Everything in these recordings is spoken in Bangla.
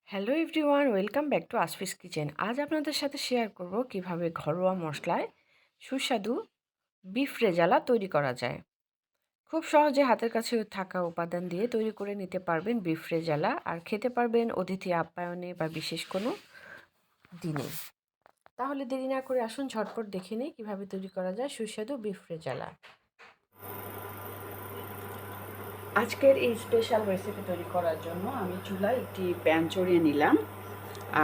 Hello everyone, welcome back to আসফিস kitchen. আজ আপনাদের সাথে শেয়ার করব কিভাবে ঘরোয়া মশলায় সুস্বাদু বিফ রেজালা তৈরি করা যায়। খুব সহজে হাতের কাছে থাকা উপাদান দিয়ে তৈরি করে নিতে পারবেন বিফ রেজালা, আর খেতে পারবেন অতিথি আপ্যায়নে বা বিশেষ কোনো দিনে। তাহলে দেরি না করে আসুন ঝটপট দেখে নিই কীভাবে তৈরি করা যায় সুস্বাদু বিফ রেজালা। আজকের এই স্পেশাল রেসিপি তৈরি করার জন্য আমি চুলায় একটি প্যান চড়িয়ে নিলাম,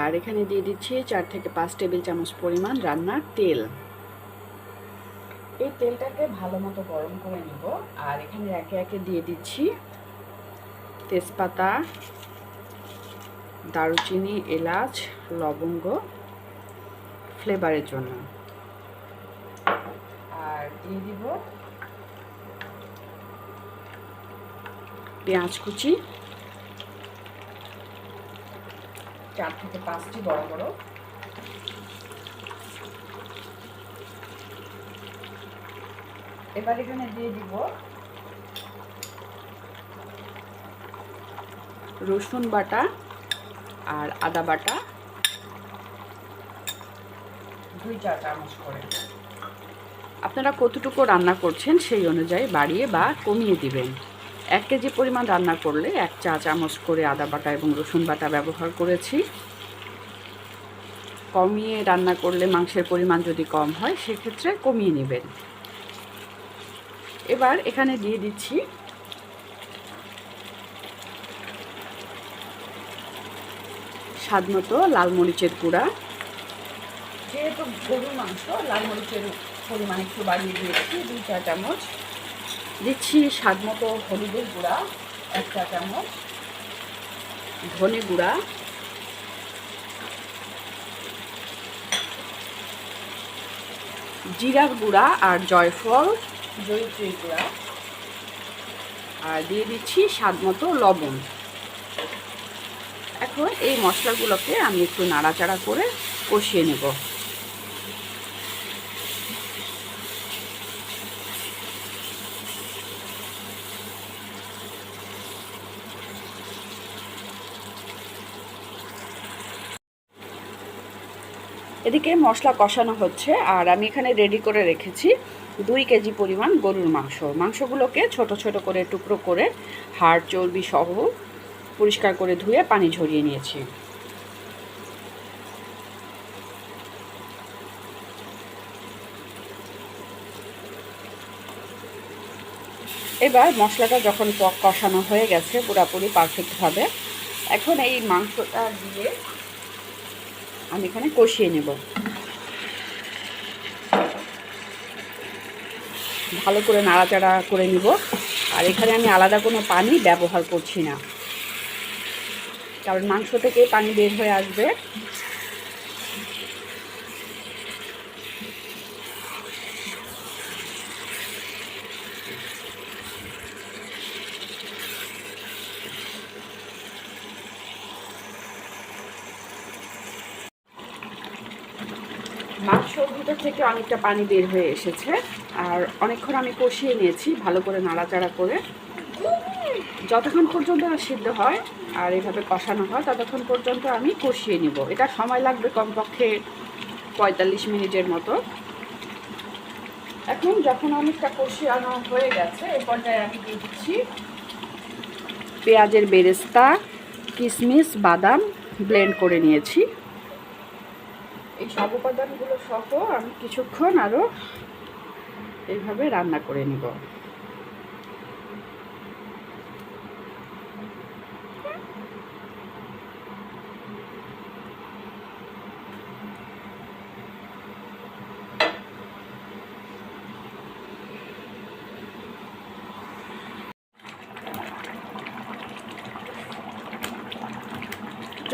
আর এখানে দিয়ে দিচ্ছি 4 থেকে 5 টেবিল চামচ পরিমাণ রান্নার তেল। এই তেলটাকে ভালো মতো গরম করে নিব, আর এখানে একে একে দিয়ে দিচ্ছি তেজপাতা, দারুচিনি, এলাচ, লবঙ্গ ফ্লেভারের জন্য, আর দিয়ে দিব পেঁয়াজ কুচি 4 থেকে 5টি বড় বড়। এবার এখানে দিয়ে দিব রসুন বাটা আর আদা বাটা 2-4 চামচ করে। আপনারা কতটুকু রান্না করছেন সেই অনুযায়ী বাড়িয়ে বা কমিয়ে দিবেন। 1 কেজি পরিমাণ রান্না করলে 1 চা চামচ করে আদা বাটা এবং রসুন বাটা ব্যবহার করেছি। কমিয়ে রান্না করলে মাংসের পরিমাণ যদি কম হয় সেক্ষেত্রে কমিয়ে নেবেন। এবার এখানে দিয়ে দিচ্ছি স্বাদমতো লাল মরিচের গুঁড়া। যেহেতু গরুর মাংস, লাল মরিচের পরিমাণ একটু বাড়িয়ে দিয়েছি 2-4 চামচ। দিচ্ছি স্বাদমতো হলুদের গুঁড়া 1 চা চামচ, ধনে গুঁড়া, জিরার গুঁড়া আর জয়ফল জয়িত্রীর গুঁড়া, আর দিয়ে দিচ্ছি স্বাদমতো লবণ। এখন এই মশলাগুলোকে আমি একটু নাড়াচাড়া করে কষিয়ে নেব। এদিকে মশলা কষানো হচ্ছে, আর আমি এখানে রেডি করে রেখেছি 2 কেজি পরিমাণ গরুর মাংস। মাংসগুলোকে ছোট ছোট করে টুকরো করে হাড় চর্বি সহ পরিষ্কার করে ধুয়ে পানি ঝরিয়ে নিয়েছি। এবার মশলাটা যখন কষানো হয়ে গেছে পুরোপুরি পারফেক্টভাবে, এখন এই মাংসটা দিয়ে আমি এখানে কষিয়ে নেব। ভালো করে নাড়াচাড়া করে নিব, আর এখানে আমি আলাদা কোনো পানি ব্যবহার করছি না, কারণ মাংস থেকে পানি বের হয়ে আসবে। মাংসর ভিতর থেকে অনেকটা পানি বের হয়ে এসেছে, আর অনেকক্ষণ আমি কষিয়ে নিয়েছি ভালো করে নাড়াচাড়া করে। যতক্ষণ পর্যন্ত সিদ্ধ হয় আর এভাবে কষানো হয় ততক্ষণ পর্যন্ত আমি কষিয়ে নিব। এটা সময় লাগবে কমপক্ষে 45 মিনিটের মতো। এখন যখন অনেকটা কষিয়ানো হয়ে গেছে এই পর্যায়ে আমি দিয়ে দিচ্ছি পেঁয়াজের বেরেস্তা, কিশমিশ, বাদাম ব্লেন্ড করে নিয়েছি। এই সব উপাদানগুলো সহ আমি কিছুক্ষণ আরও এইভাবে রান্না করে নিব।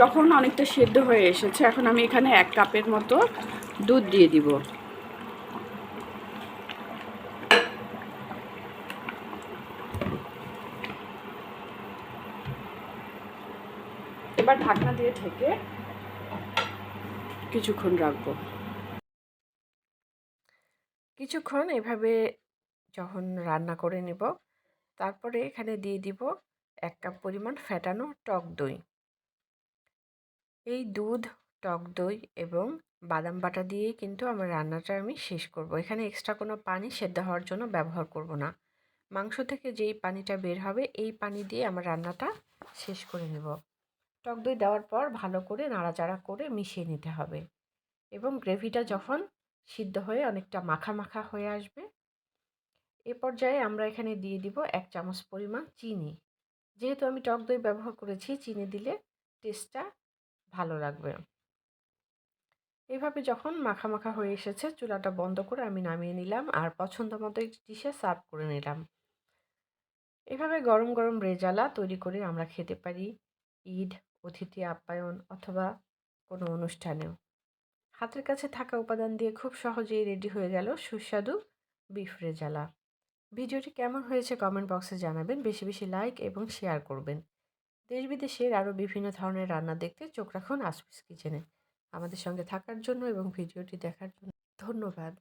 যখন অনেকটা সেদ্ধ হয়ে এসেছে এখন আমি এখানে 1 কাপের মতো দুধ দিয়ে দিব। এবার ঢাকনা দিয়ে ঢেকে কিছুক্ষণ রাখবো। কিছুক্ষণ এভাবে যখন রান্না করে নেব, তারপরে এখানে দিয়ে দিব 1 কাপ পরিমাণ ফ্যাটানো টক দই। এই দুধ, টক দই এবং বাদাম বাটা দিয়েই কিন্তু আমার রান্নাটা আমি শেষ করব। এখানে এক্সট্রা কোনো পানি সেদ্ধ হওয়ার জন্য ব্যবহার করব না। মাংস থেকে যেই পানিটা বের হবে এই পানি দিয়ে আমার রান্নাটা শেষ করে নেব। টক দই দেওয়ার পর ভালো করে নাড়াচাড়া করে মিশিয়ে নিতে হবে এবং গ্রেভিটা যখন সিদ্ধ হয়ে অনেকটা মাখা মাখা হয়ে আসবে এ পর্যায়ে আমরা এখানে দিয়ে দিব 1 চামচ পরিমাণ চিনি। যেহেতু আমি টক দই ব্যবহার করেছি চিনি দিলে টেস্টটা ভালো লাগবে। এভাবে যখন মাখা মাখা হয়ে এসেছে চুলাটা বন্ধ করে আমি নামিয়ে নিলাম আর পছন্দ মতো একটি ডিশে সার্ভ করে নিলাম। এভাবে গরম গরম রেজালা তৈরি করে আমরা খেতে পারি ঈদ, অতিথি আপ্যায়ন অথবা কোনো অনুষ্ঠানেও। হাতের কাছে থাকা উপাদান দিয়ে খুব সহজেই রেডি হয়ে গেল সুস্বাদু বিফ রেজালা। ভিডিওটি কেমন হয়েছে কমেন্ট বক্সে জানাবেন, বেশি বেশি লাইক এবং শেয়ার করবেন। দেশ বিদেশের আরও বিভিন্ন ধরনের রান্না দেখতে চোখ রাখুন আসফিস কিচেনে। আমাদের সঙ্গে থাকার জন্য এবং ভিডিওটি দেখার জন্য ধন্যবাদ।